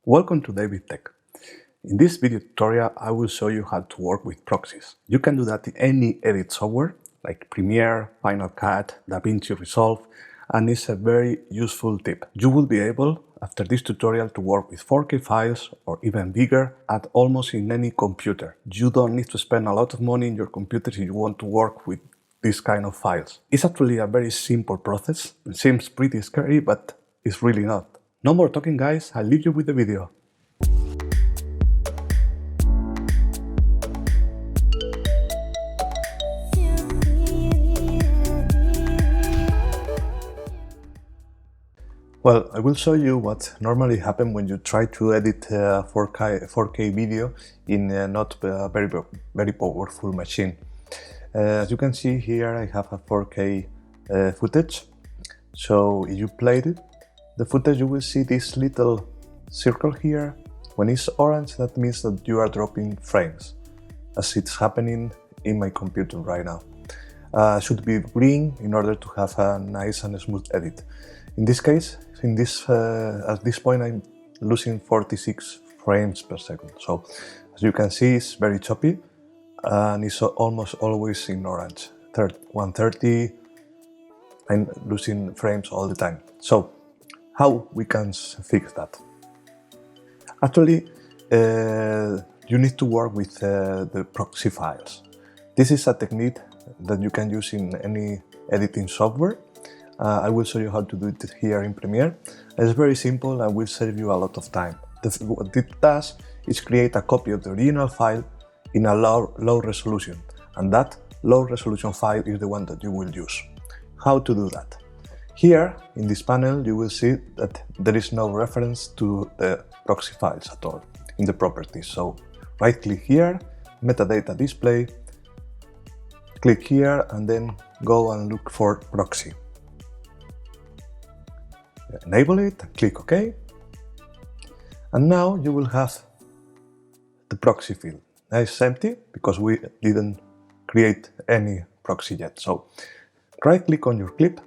Welcome to David Tech. In this video tutorial, I will show you how to work with proxies. You can do that in any edit software like Premiere, Final Cut, DaVinci Resolve, and it's a very useful tip. You will be able, after this tutorial, to work with 4K files or even bigger at almost in any computer. You don't need to spend a lot of money in your computer if you want to work with this kind of files. It's actually a very simple process. It seems pretty scary, but it's really not. No more talking, guys, I'll leave you with the video. Well, I will show you what normally happens when you try to edit a 4K video in a not very powerful machine. As you can see here, I have a 4K footage. So if you played the footage, you will see this little circle here. When it's orange, that means that you are dropping frames, as it's happening in my computer right now. Should be green in order to have a nice and smooth edit. In this case, at this point, I'm losing 46 frames per second. So as you can see, it's very choppy and it's almost always in orange. 130, I'm losing frames all the time. So how we can fix that? Actually, you need to work with the proxy files. This is a technique that you can use in any editing software. I will show you how to do it here in Premiere. It's very simple and will save you a lot of time. What it does is create a copy of the original file in a low resolution, and that low resolution file is the one that you will use. How to do that? Here in this panel you will see that there is no reference to the proxy files at all in the properties. So right click here, metadata display, click here and then go and look for proxy. Enable it, click OK, and now you will have the proxy field. Now it's empty because we didn't create any proxy yet. So right click on your clip,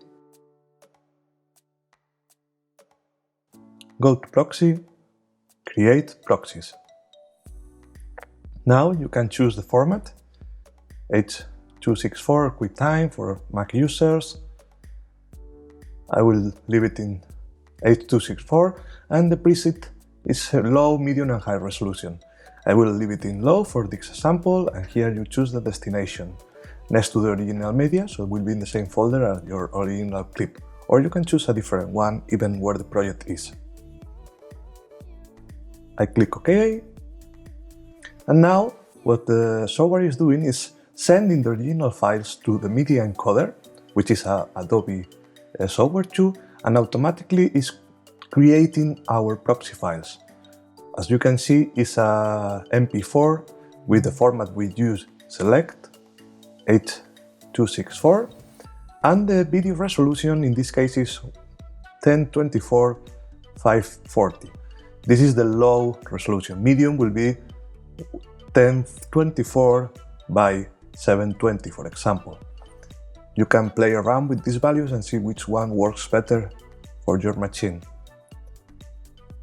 go to proxy, create proxies. Now you can choose the format, H.264 QuickTime for Mac users. I will leave it in H.264 and the preset is low, medium and high resolution. I will leave it in low for this example, and here you choose the destination next to the original media, so it will be in the same folder as your original clip, or you can choose a different one even where the project is. I click OK, and now what the software is doing is sending the original files to the media encoder, which is a Adobe software too, and automatically is creating our proxy files. As you can see, it's a MP4 with the format we use, select H.264, and the video resolution in this case is 1024 540. This is the low resolution. Medium will be 1024 by 720, for example. You can play around with these values and see which one works better for your machine.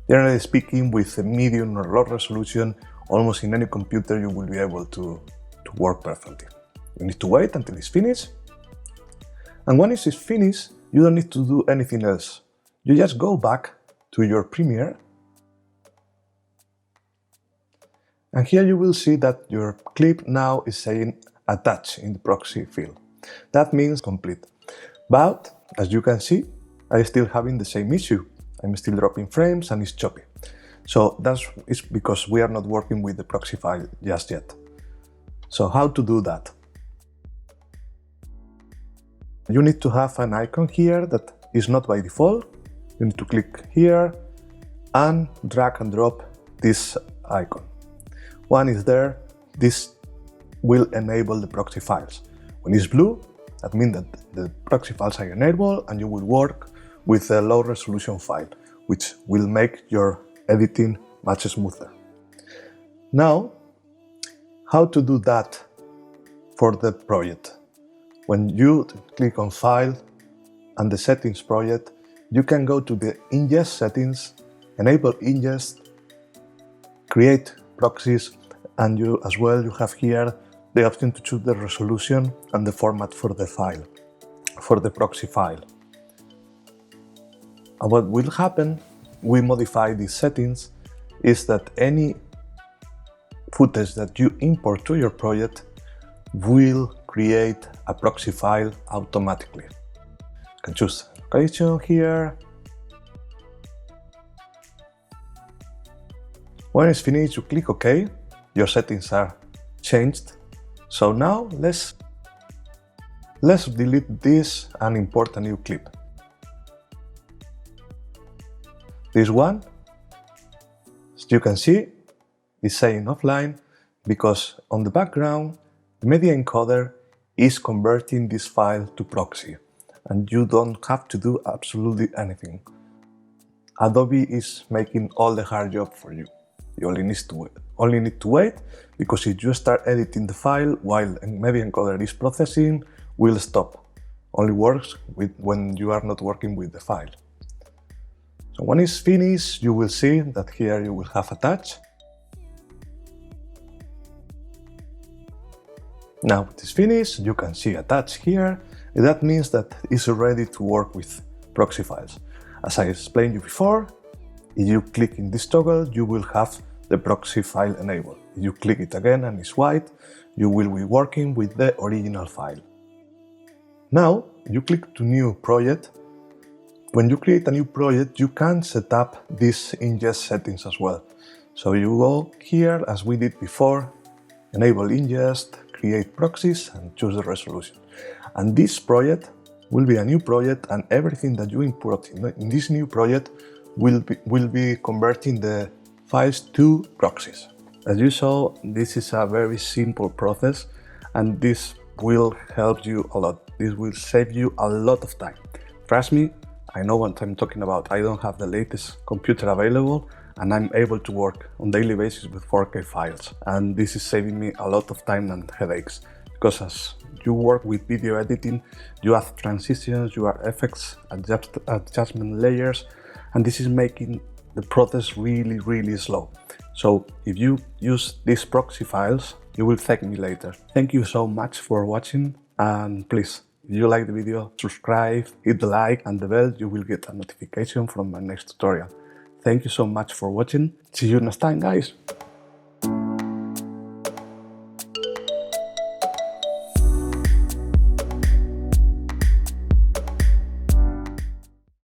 Generally speaking, with a medium or low resolution, almost in any computer you will be able to work perfectly. You need to wait until it's finished. And when it's finished, you don't need to do anything else. You just go back to your Premiere. And here you will see that your clip now is saying attach in the proxy field. That means complete. But as you can see, I'm still having the same issue. I'm still dropping frames and it's choppy. So it's because we are not working with the proxy file just yet. So how to do that? You need to have an icon here that is not by default. You need to click here and drag and drop this icon. One is there, this will enable the proxy files. When it's blue, that means that the proxy files are enabled and you will work with a low resolution file, which will make your editing much smoother. Now, how to do that for the project? When you click on File and the Settings project, you can go to the Ingest settings, enable Ingest, create proxies, and you as well you have here the option to choose the resolution and the format for the file, for the proxy file. And what will happen, we modify these settings, is that any footage that you import to your project will create a proxy file automatically. You can choose location here. When it's finished, you click OK. Your settings are changed. So now let's delete this and import a new clip. This one, as you can see, is saying offline because on the background, the media encoder is converting this file to proxy, and you don't have to do absolutely anything. Adobe is making all the hard job for you. You only need to wait, because if you start editing the file while a media encoder is processing, will stop. Only works when you are not working with the file. So when it's finished, you will see that here you will have attached. Now it is finished, you can see attached here. That means that it's ready to work with proxy files. As I explained you before, if you click in this toggle, you will have the proxy file enabled. If you click it again and it's white, you will be working with the original file. Now, you click to new project. When you create a new project, you can set up these ingest settings as well. So you go here, as we did before, enable ingest, create proxies, and choose the resolution. And this project will be a new project, and everything that you import in this new project will be converting the files to proxies. As you saw, this is a very simple process, and this will help you a lot. This will save you a lot of time. Trust me, I know what I'm talking about. I don't have the latest computer available, and I'm able to work on daily basis with 4K files. And this is saving me a lot of time and headaches, because as you work with video editing, you have transitions, you have effects, adjustment layers, and this is making the process really slow. So if you use these proxy files, you will thank me later. Thank you so much for watching, and please, if you like the video, subscribe, hit the like and the bell, you will get a notification from my next tutorial. Thank you so much for watching. See you next time, guys.